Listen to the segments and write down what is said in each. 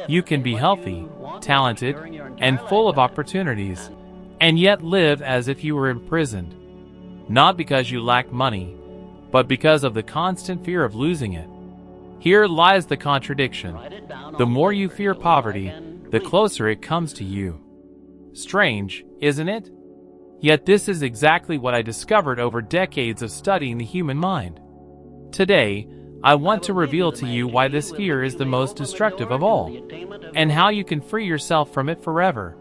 You can be healthy, talented, and full of opportunities, and yet live as if you were imprisoned. Not because you lack money, but because of the constant fear of losing it. Here lies the contradiction. The more you fear poverty, the closer it comes to you. Strange, isn't it? Yet this is exactly what I discovered over decades of studying the human mind. Today, I want to reveal to you why this fear is the most destructive of all, and how you can free yourself from it forever.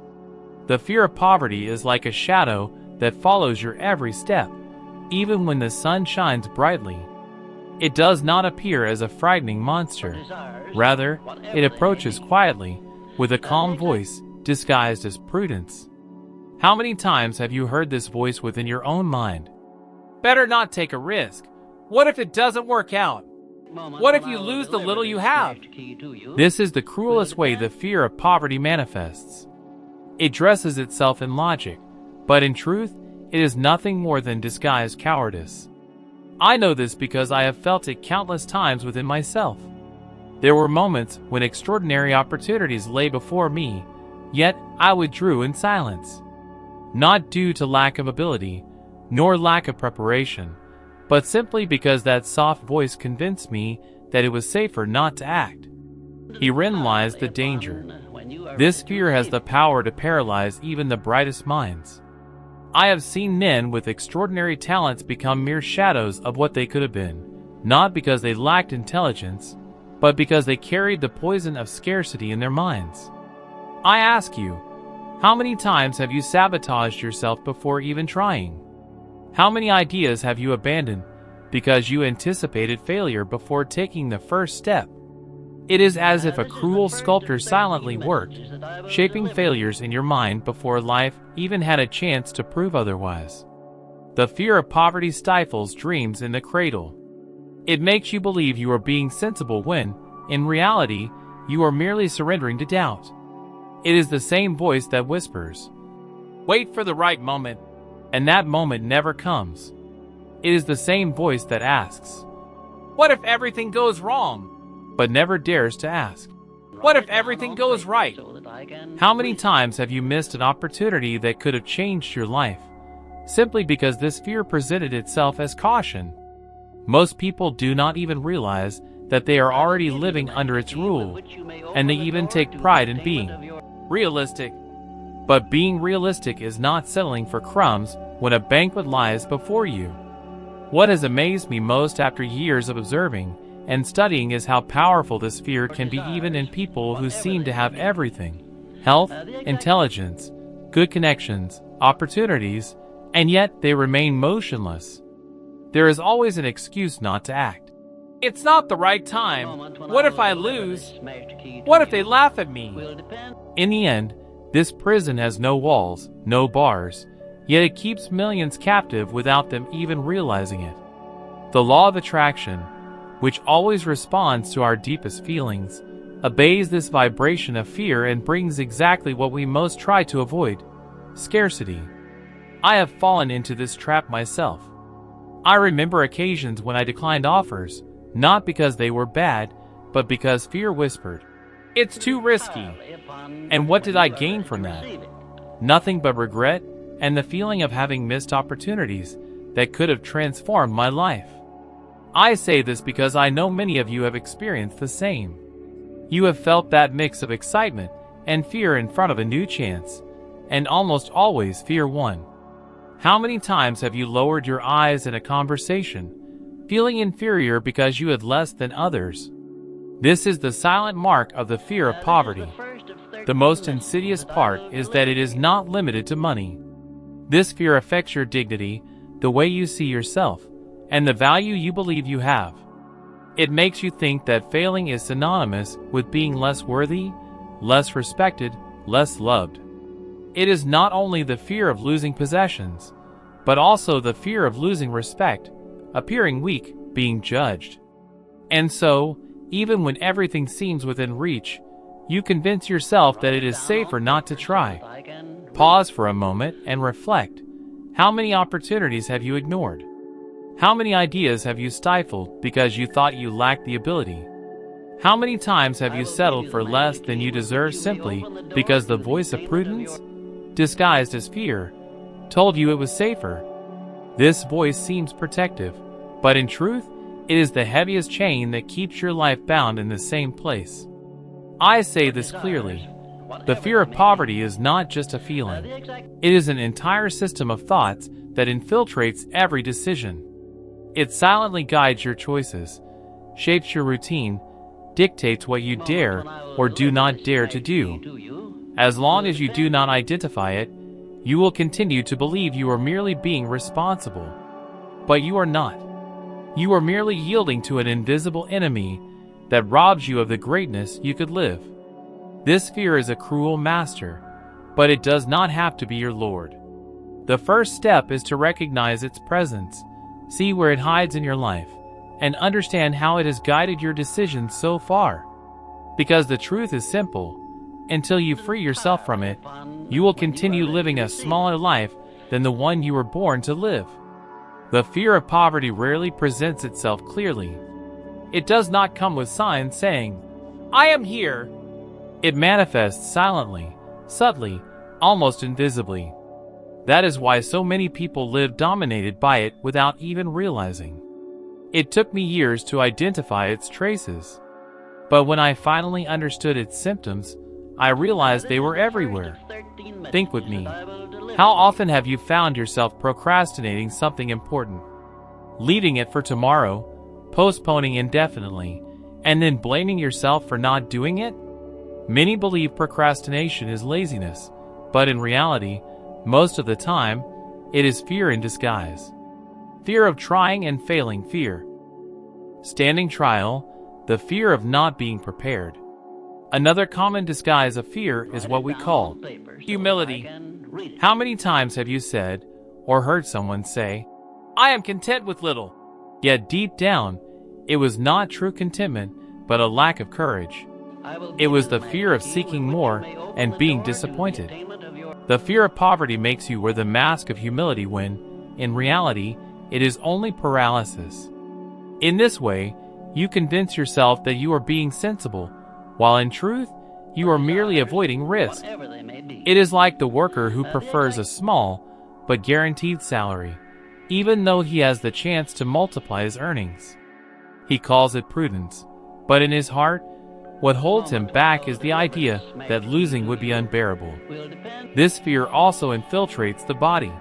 The fear of poverty is like a shadow that follows your every step, even when the sun shines brightly. It does not appear as a frightening monster. Rather, it approaches quietly, with a calm voice disguised as prudence. How many times have you heard this voice within your own mind? Better not take a risk. What if it doesn't work out? What if you lose the little you have? This is the cruelest way the fear of poverty manifests. It dresses itself in logic, but in truth, it is nothing more than disguised cowardice. I know this because I have felt it countless times within myself. There were moments when extraordinary opportunities lay before me, yet I withdrew in silence. Not due to lack of ability, nor lack of preparation, but simply because that soft voice convinced me that it was safer not to act. Herein lies the danger. This fear has the power to paralyze even the brightest minds. I have seen men with extraordinary talents become mere shadows of what they could have been, not because they lacked intelligence, but because they carried the poison of scarcity in their minds. I ask you, how many times have you sabotaged yourself before even trying? How many ideas have you abandoned because you anticipated failure before taking the first step? It is as if a cruel sculptor silently worked, shaping failures in your mind before life even had a chance to prove otherwise. The fear of poverty stifles dreams in the cradle. It makes you believe you are being sensible when, in reality, you are merely surrendering to doubt. It is the same voice that whispers, "Wait for the right moment," and that moment never comes. It is the same voice that asks, "What if everything goes wrong?" but never dares to ask, "What if everything goes right?" How many times have you missed an opportunity that could have changed your life, simply because this fear presented itself as caution? Most people do not even realize that they are already living under its rule, and they even take pride in being realistic. But being realistic is not settling for crumbs when a banquet lies before you. What has amazed me most after years of observing and studying is how powerful this fear can be even in people who seem to have everything: health, intelligence, good connections, opportunities, and yet they remain motionless. There is always an excuse not to act. It's not the right time. What if I lose? What if they laugh at me? In the end, this prison has no walls, no bars, yet it keeps millions captive without them even realizing it. The law of attraction, which always responds to our deepest feelings, obeys this vibration of fear and brings exactly what we most try to avoid: scarcity. I have fallen into this trap myself. I remember occasions when I declined offers, not because they were bad, but because fear whispered, "It's too risky." And what did I gain from that? Nothing but regret and the feeling of having missed opportunities that could have transformed my life. I say this because I know many of you have experienced the same. You have felt that mix of excitement and fear in front of a new chance, and almost always fear won. How many times have you lowered your eyes in a conversation, feeling inferior because you had less than others? This is the silent mark of the fear of poverty. The most insidious part is that it is not limited to money. This fear affects your dignity, the way you see yourself, and the value you believe you have. It makes you think that failing is synonymous with being less worthy, less respected, less loved. It is not only the fear of losing possessions, but also the fear of losing respect, appearing weak, being judged. And so, even when everything seems within reach, you convince yourself that it is safer not to try. Pause for a moment and reflect. How many opportunities have you ignored? How many ideas have you stifled because you thought you lacked the ability? How many times have you settled for less than you deserve simply because the voice of prudence, disguised as fear, told you it was safer? This voice seems protective, but in truth, it is the heaviest chain that keeps your life bound in the same place. I say this clearly. The fear of poverty is not just a feeling. It is an entire system of thoughts that infiltrates every decision. It silently guides your choices, shapes your routine, dictates what you dare or do not dare to do. As long as you do not identify it, you will continue to believe you are merely being responsible. But you are not. You are merely yielding to an invisible enemy that robs you of the greatness you could live. This fear is a cruel master, but it does not have to be your lord. The first step is to recognize its presence, see where it hides in your life, and understand how it has guided your decisions so far. Because the truth is simple, until you free yourself from it, you will continue living a smaller life than the one you were born to live. The fear of poverty rarely presents itself clearly. It does not come with signs saying, "I am here." It manifests silently, subtly, almost invisibly. That is why so many people live dominated by it without even realizing. It took me years to identify its traces. But when I finally understood its symptoms, I realized they were everywhere. Think with me. How often have you found yourself procrastinating something important, leaving it for tomorrow, postponing indefinitely, and then blaming yourself for not doing it? Many believe procrastination is laziness, but in reality, most of the time, it is fear in disguise. Fear of trying and failing fear. Standing trial, the fear of not being prepared. Another common disguise of fear is what we call humility. How many times have you said, or heard someone say, "I am content with little," yet deep down, it was not true contentment, but a lack of courage. It was the fear of seeking more and being disappointed. The fear of poverty makes you wear the mask of humility when, in reality, it is only paralysis. In this way, you convince yourself that you are being sensible, while in truth, you are merely avoiding risk. It is like the worker who prefers a small, but guaranteed salary, even though he has the chance to multiply his earnings. He calls it prudence, but in his heart, what holds him back is the idea that losing would be unbearable. This fear also infiltrates the body.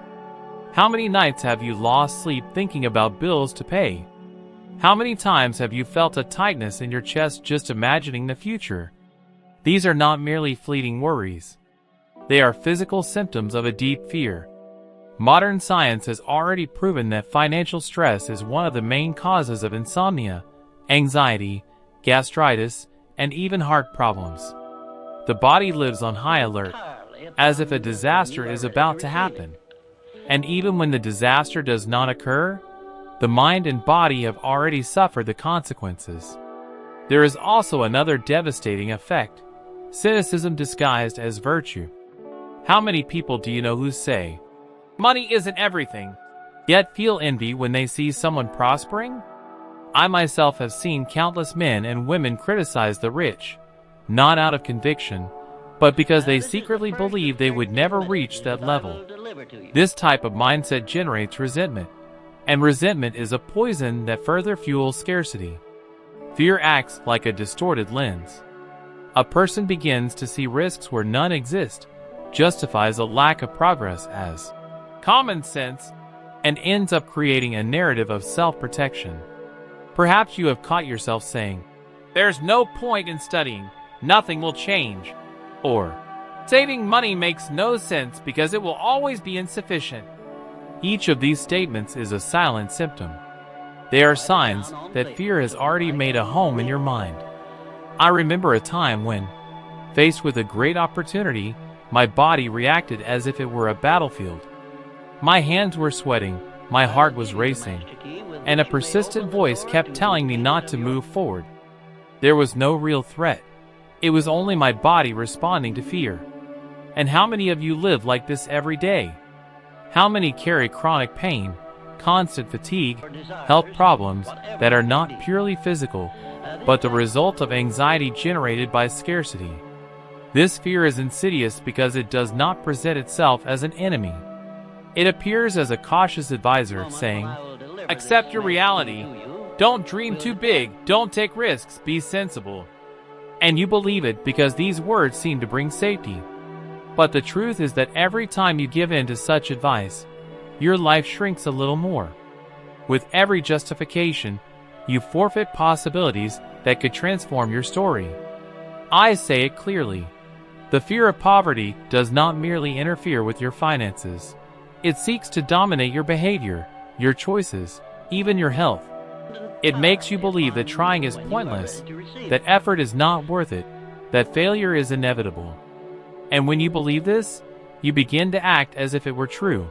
How many nights have you lost sleep thinking about bills to pay? How many times have you felt a tightness in your chest just imagining the future? These are not merely fleeting worries. They are physical symptoms of a deep fear. Modern science has already proven that financial stress is one of the main causes of insomnia, anxiety, gastritis, and even heart problems. The body lives on high alert, as if a disaster is about to happen. And even when the disaster does not occur, the mind and body have already suffered the consequences. There is also another devastating effect: cynicism disguised as virtue. How many people do you know who say, "Money isn't everything," yet feel envy when they see someone prospering? I myself have seen countless men and women criticize the rich, not out of conviction, but because they secretly believe they would never reach that level. This type of mindset generates resentment, and resentment is a poison that further fuels scarcity. Fear acts like a distorted lens. A person begins to see risks where none exist, justifies a lack of progress as common sense, and ends up creating a narrative of self-protection. Perhaps you have caught yourself saying, "There's no point in studying, nothing will change," or "Saving money makes no sense because it will always be insufficient." Each of these statements is a silent symptom. They are signs that fear has already made a home in your mind. I remember a time when, faced with a great opportunity, my body reacted as if it were a battlefield. My hands were sweating, my heart was racing, and a persistent voice kept telling me not to move forward. There was no real threat. It was only my body responding to fear. And how many of you live like this every day? How many carry chronic pain, constant fatigue, health problems that are not purely physical, but the result of anxiety generated by scarcity. This fear is insidious because it does not present itself as an enemy. It appears as a cautious advisor saying, "Accept your reality. Don't dream too big. Don't take risks. Be sensible." And you believe it because these words seem to bring safety. But the truth is that every time you give in to such advice, your life shrinks a little more. With every justification, you forfeit possibilities that could transform your story. I say it clearly. The fear of poverty does not merely interfere with your finances. It seeks to dominate your behavior, your choices, even your health. It makes you believe that trying is pointless, that effort is not worth it, that failure is inevitable. And when you believe this, you begin to act as if it were true.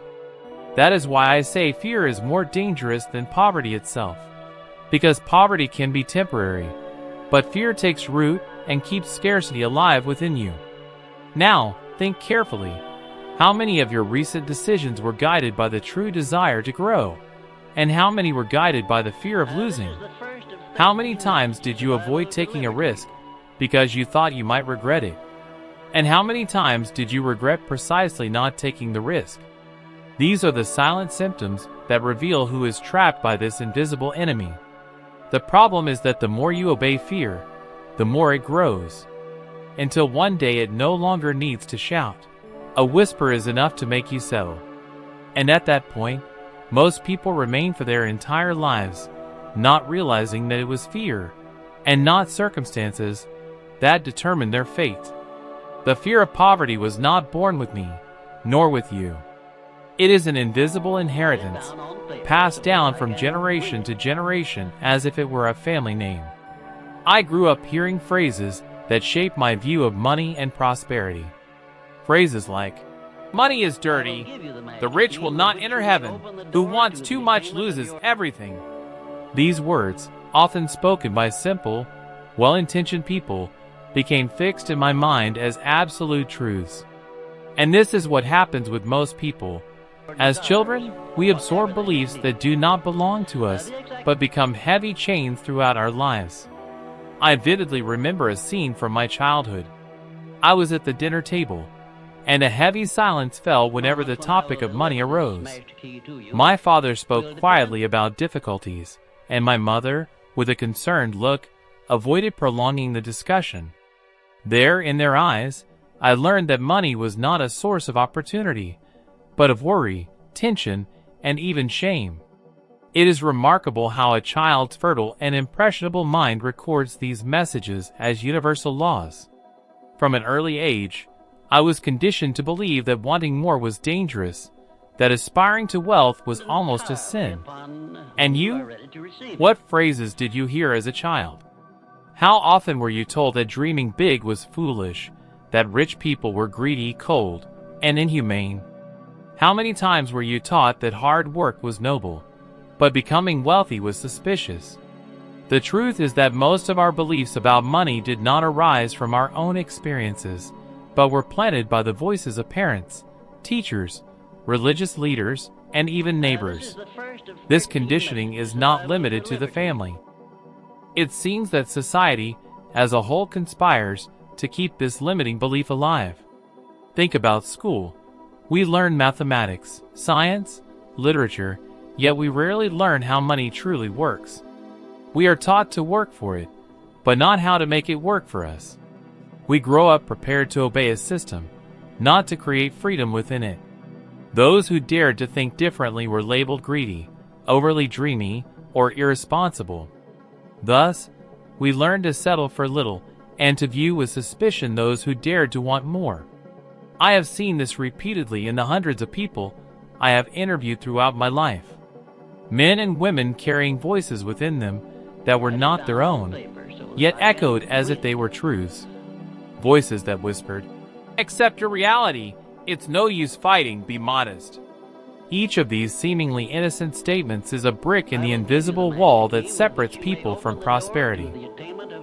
That is why I say fear is more dangerous than poverty itself. Because poverty can be temporary, but fear takes root and keeps scarcity alive within you. Now, think carefully. How many of your recent decisions were guided by the true desire to grow? And how many were guided by the fear of losing? How many times did you avoid taking a risk because you thought you might regret it? And how many times did you regret precisely not taking the risk? These are the silent symptoms that reveal who is trapped by this invisible enemy. The problem is that the more you obey fear, the more it grows. Until one day it no longer needs to shout. A whisper is enough to make you settle. And at that point, most people remain for their entire lives, not realizing that it was fear, and not circumstances, that determined their fate. The fear of poverty was not born with me, nor with you. It is an invisible inheritance, passed down from generation to generation as if it were a family name. I grew up hearing phrases that shaped my view of money and prosperity. Phrases like, "Money is dirty. The rich will not enter heaven. Who wants too much loses everything." These words, often spoken by simple, well-intentioned people, became fixed in my mind as absolute truths. And this is what happens with most people. As children, we absorb beliefs that do not belong to us, but become heavy chains throughout our lives. I vividly remember a scene from my childhood. I was at the dinner table, and a heavy silence fell whenever the topic of money arose. My father spoke quietly about difficulties, and my mother, with a concerned look, avoided prolonging the discussion. There, in their eyes, I learned that money was not a source of opportunity, but of worry, tension, and even shame. It is remarkable how a child's fertile and impressionable mind records these messages as universal laws. From an early age, I was conditioned to believe that wanting more was dangerous, that aspiring to wealth was almost a sin. And you? What phrases did you hear as a child? How often were you told that dreaming big was foolish, that rich people were greedy, cold, and inhumane? How many times were you taught that hard work was noble, but becoming wealthy was suspicious? The truth is that most of our beliefs about money did not arise from our own experiences, but were planted by the voices of parents, teachers, religious leaders, and even neighbors. This conditioning is not limited to the family. It seems that society as a whole conspires to keep this limiting belief alive. Think about school. We learn mathematics, science, literature, yet we rarely learn how money truly works. We are taught to work for it, but not how to make it work for us. We grow up prepared to obey a system, not to create freedom within it. Those who dared to think differently were labeled greedy, overly dreamy, or irresponsible. Thus, we learn to settle for little and to view with suspicion those who dared to want more. I have seen this repeatedly in the hundreds of people I have interviewed throughout my life. Men and women carrying voices within them that were not their own, yet echoed as if they were truths. Voices that whispered, "Accept your reality. It's no use fighting. Be modest." Each of these seemingly innocent statements is a brick in the invisible wall that separates people from prosperity.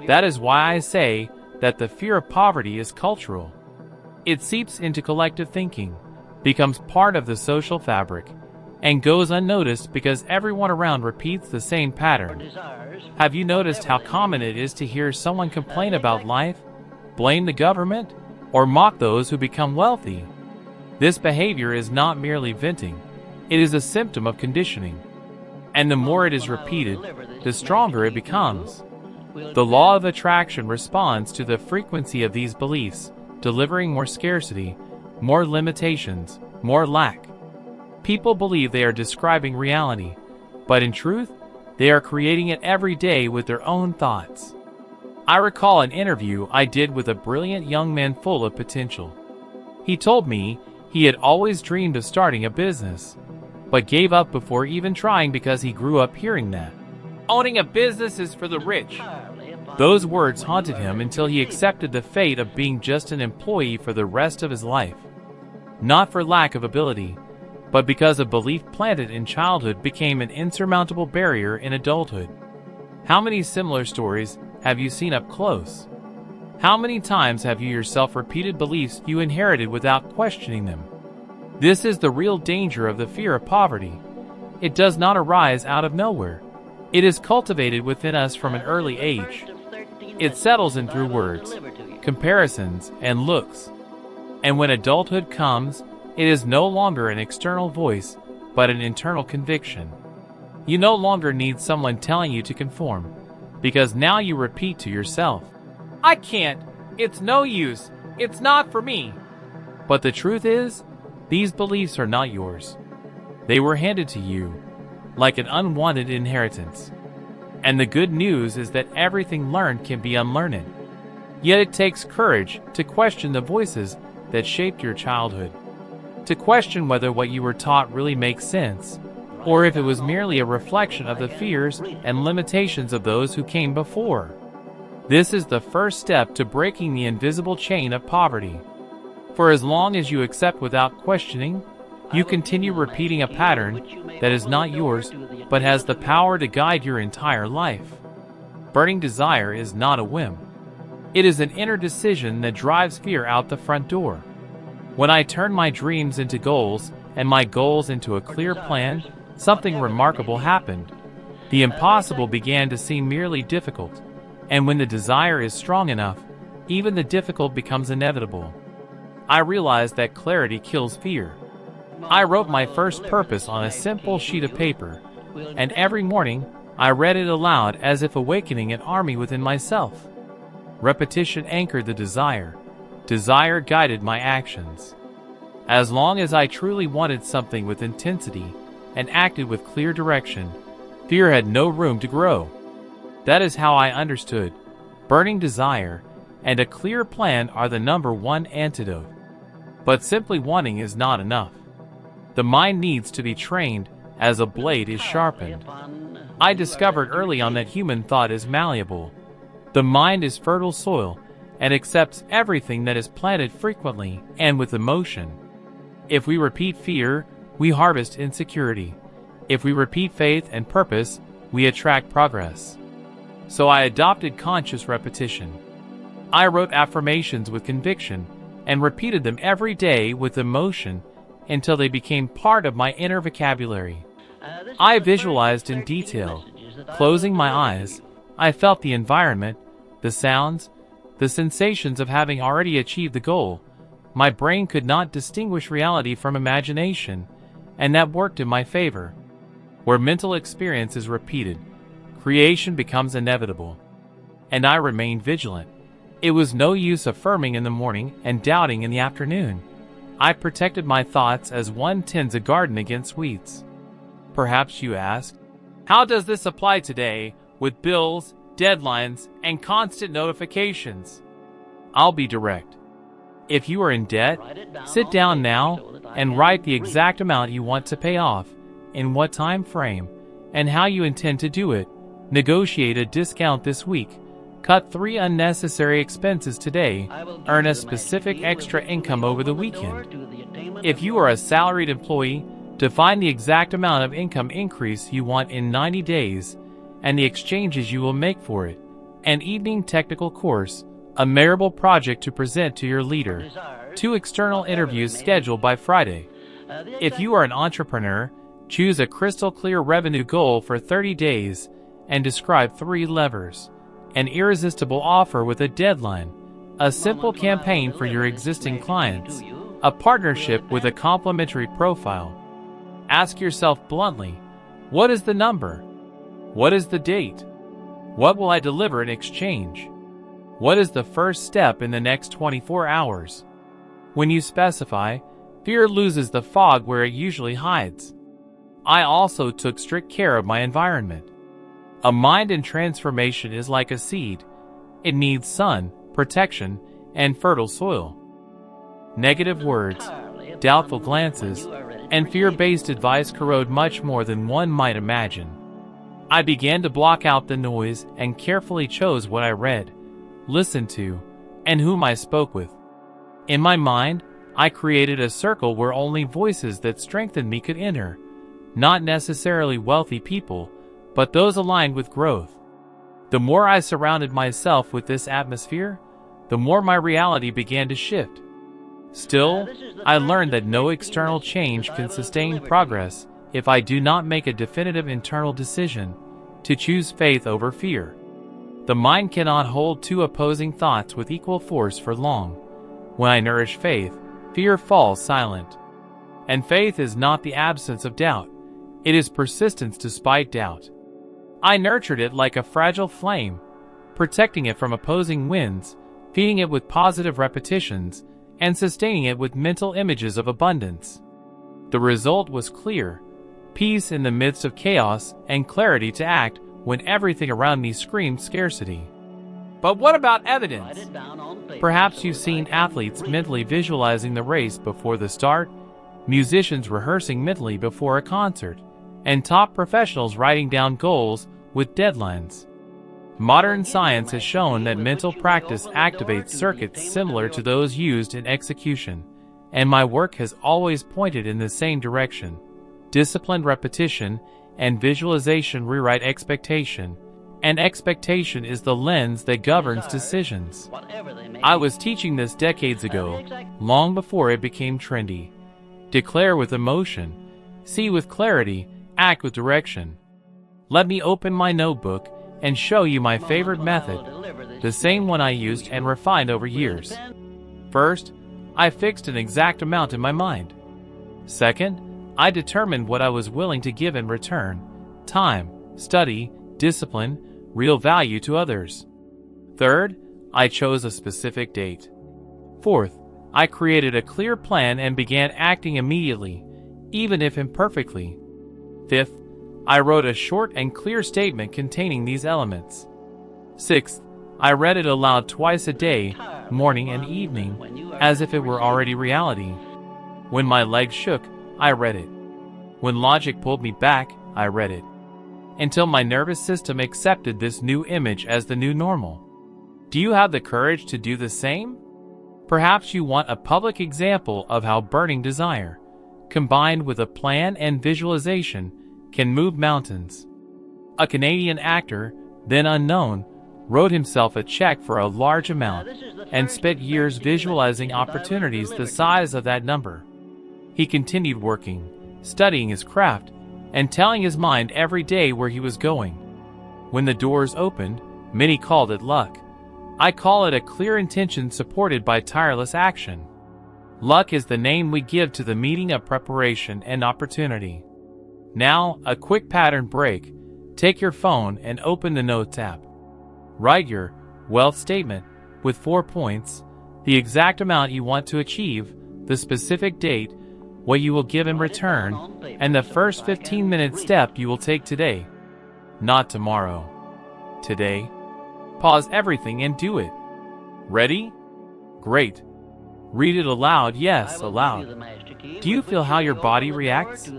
That is why I say that the fear of poverty is cultural. It seeps into collective thinking, becomes part of the social fabric, and goes unnoticed because everyone around repeats the same pattern. Have you noticed how common it is to hear someone complain about life, blame the government, or mock those who become wealthy? This behavior is not merely venting, it is a symptom of conditioning. And the more it is repeated, the stronger it becomes. The law of attraction responds to the frequency of these beliefs, delivering more scarcity, more limitations, more lack. People believe they are describing reality, but in truth, they are creating it every day with their own thoughts. I recall an interview I did with a brilliant young man full of potential. He told me he had always dreamed of starting a business, but gave up before even trying because he grew up hearing that owning a business is for the rich. Those words haunted him until he accepted the fate of being just an employee for the rest of his life. Not for lack of ability, but because a belief planted in childhood became an insurmountable barrier in adulthood. How many similar stories have you seen up close? How many times have you yourself repeated beliefs you inherited without questioning them? This is the real danger of the fear of poverty. It does not arise out of nowhere. It is cultivated within us from an early age. It settles in through words, comparisons, and looks. And when adulthood comes, it is no longer an external voice, but an internal conviction. You no longer need someone telling you to conform, because now you repeat to yourself, "I can't, it's no use, it's not for me." But the truth is, these beliefs are not yours. They were handed to you, like an unwanted inheritance. And the good news is that everything learned can be unlearned. Yet it takes courage to question the voices that shaped your childhood, to question whether what you were taught really makes sense, or if it was merely a reflection of the fears and limitations of those who came before. This is the first step to breaking the invisible chain of poverty. For as long as you accept without questioning, you continue repeating a pattern that is not yours, but has the power to guide your entire life. Burning desire is not a whim. It is an inner decision that drives fear out the front door. When I turned my dreams into goals and my goals into a clear plan, something remarkable happened. The impossible began to seem merely difficult, and when the desire is strong enough, even the difficult becomes inevitable. I realized that clarity kills fear. I wrote my first purpose on a simple sheet of paper, and every morning I read it aloud as if awakening an army within myself. Repetition anchored the desire. Desire guided my actions. As long as I truly wanted something with intensity and acted with clear direction, fear had no room to grow. That is how I understood. Burning desire and a clear plan are the number one antidote. But simply wanting is not enough. The mind needs to be trained as a blade is sharpened. I discovered early on that human thought is malleable. The mind is fertile soil and accepts everything that is planted frequently and with emotion. If we repeat fear, we harvest insecurity. If we repeat faith and purpose, we attract progress. So I adopted conscious repetition. I wrote affirmations with conviction and repeated them every day with emotion until they became part of my inner vocabulary. I visualized in detail. Closing my eyes, I felt the environment, the sounds, the sensations of having already achieved the goal. My brain could not distinguish reality from imagination, and that worked in my favor. Where mental experience is repeated, creation becomes inevitable. And I remained vigilant. It was no use affirming in the morning and doubting in the afternoon. I protected my thoughts as one tends a garden against weeds. Perhaps you ask, how does this apply today with bills, deadlines, and constant notifications? I'll be direct. If you are in debt, sit down now and write the exact amount you want to pay off, in what time frame, and how you intend to do it. Negotiate a discount this week. Cut 3 unnecessary expenses today. Earn a specific extra income over the weekend. If you are a salaried employee, define the exact amount of income increase you want in 90 days and the exchanges you will make for it. An evening technical course, a memorable project to present to your leader. 2 external interviews scheduled by Friday. If you are an entrepreneur, Choose a crystal clear revenue goal for 30 days and describe 3 levers: an irresistible offer with a deadline, a simple campaign for your existing clients, a partnership with a complementary profile. Ask yourself bluntly, what is the number? What is the date? What will I deliver in exchange? What is the first step in the next 24 hours? When you specify, fear loses the fog where it usually hides. I also took strict care of my environment. A mind in transformation is like a seed. It needs sun, protection, and fertile soil. Negative words, doubtful glances, and fear-based advice corrode much more than one might imagine. I began to block out the noise and carefully chose what I read, listened to, and whom I spoke with. In my mind, I created a circle where only voices that strengthened me could enter, not necessarily wealthy people, but those aligned with growth. The more I surrounded myself with this atmosphere, the more my reality began to shift. Still, I learned that no external change can sustain progress if I do not make a definitive internal decision to choose faith over fear. The mind cannot hold two opposing thoughts with equal force for long. When I nourish faith, fear falls silent. And faith is not the absence of doubt. It is persistence despite doubt. I nurtured it like a fragile flame, protecting it from opposing winds, feeding it with positive repetitions, and sustaining it with mental images of abundance. The result was clear: peace in the midst of chaos and clarity to act when everything around me screamed scarcity. But what about evidence? Perhaps you've seen athletes mentally visualizing the race before the start, musicians rehearsing mentally before a concert, and top professionals writing down goals with deadlines. Modern science has shown that mental practice activates circuits similar to those used in execution, and my work has always pointed in the same direction. Disciplined repetition and visualization rewrite expectation, and expectation is the lens that governs decisions. I was teaching this decades ago, long before it became trendy. Declare with emotion, see with clarity, act with direction. Let me open my notebook and show you my favorite method, the same one I used and refined over years. First, I fixed an exact amount in my mind. Second, I determined what I was willing to give in return: time, study, discipline, real value to others. Third, I chose a specific date. Fourth, I created a clear plan and began acting immediately, even if imperfectly. Fifth, I wrote a short and clear statement containing these elements. Sixth, I read it aloud twice a day, morning and evening, as if it were already reality. When my legs shook, I read it. When logic pulled me back, I read it. Until my nervous system accepted this new image as the new normal. Do you have the courage to do the same? Perhaps you want a public example of how burning desire, combined with a plan and visualization, can move mountains. A Canadian actor, then unknown, wrote himself a check for a large amount and spent years visualizing opportunities the size of that number. He continued working, studying his craft, and telling his mind every day where he was going. When the doors opened, many called it luck. I call it a clear intention supported by tireless action. Luck is the name we give to the meeting of preparation and opportunity. Now, a quick pattern break. Take your phone and open the Notes app. Write your wealth statement with 4 points, the exact amount you want to achieve, the specific date, what you will give in return, and the first 15-minute step you will take today. Not tomorrow. Today. Pause everything and do it. Ready? Great. Read it aloud, yes, aloud. Do you feel how your body reacts?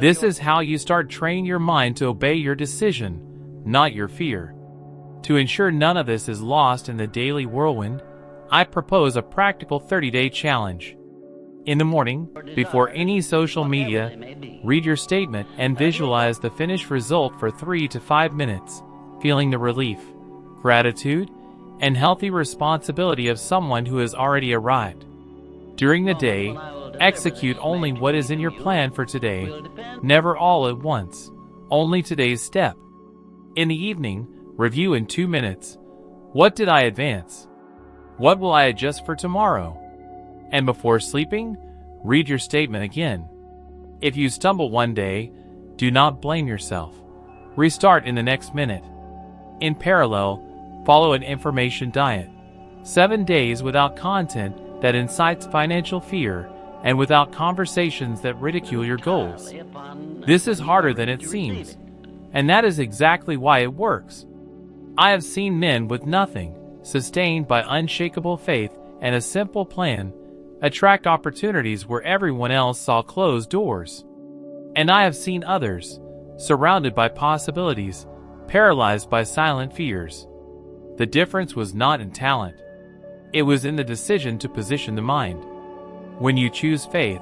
This is how you start training your mind to obey your decision, not your fear. To ensure none of this is lost in the daily whirlwind, I propose a practical 30-day challenge. In the morning, before any social media, read your statement and visualize the finished result for 3 to 5 minutes, feeling the relief, gratitude, and healthy responsibility of someone who has already arrived. During the day, Execute only what is in your plan for today, never all at once, only today's step. In the evening, review in 2 minutes. What did I advance? What will I adjust for tomorrow? And before sleeping, read your statement again. If you stumble one day, do not blame yourself. Restart in the next minute. In parallel, follow an information diet. 7 days without content that incites financial fear and without conversations that ridicule your goals. This is harder than it seems, and that is exactly why it works. I have seen men with nothing, sustained by unshakable faith and a simple plan, attract opportunities where everyone else saw closed doors. And I have seen others, surrounded by possibilities, paralyzed by silent fears. The difference was not in talent. It was in the decision to position the mind. When you choose faith,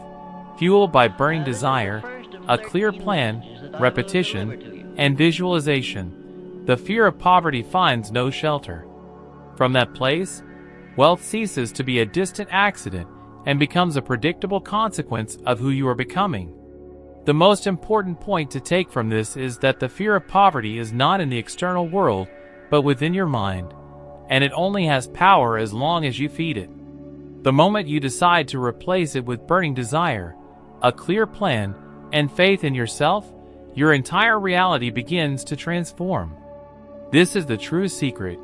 fueled by burning desire, a clear plan, repetition, and visualization, the fear of poverty finds no shelter. From that place, wealth ceases to be a distant accident and becomes a predictable consequence of who you are becoming. The most important point to take from this is that the fear of poverty is not in the external world, but within your mind, and it only has power as long as you feed it. The moment you decide to replace it with burning desire, a clear plan, and faith in yourself, your entire reality begins to transform. This is the true secret.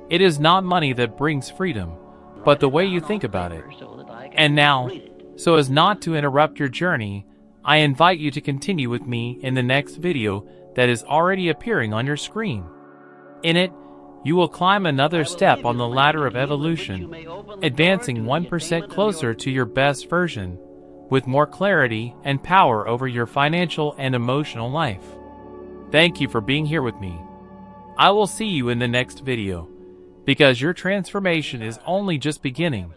It is not money that brings freedom, but the way you think about it. And now, so as not to interrupt your journey, I invite you to continue with me in the next video that is already appearing on your screen. In it, you will climb another step on the ladder of evolution, advancing 1% closer to your best version, with more clarity and power over your financial and emotional life. Thank you for being here with me. I will see you in the next video, because your transformation is only just beginning.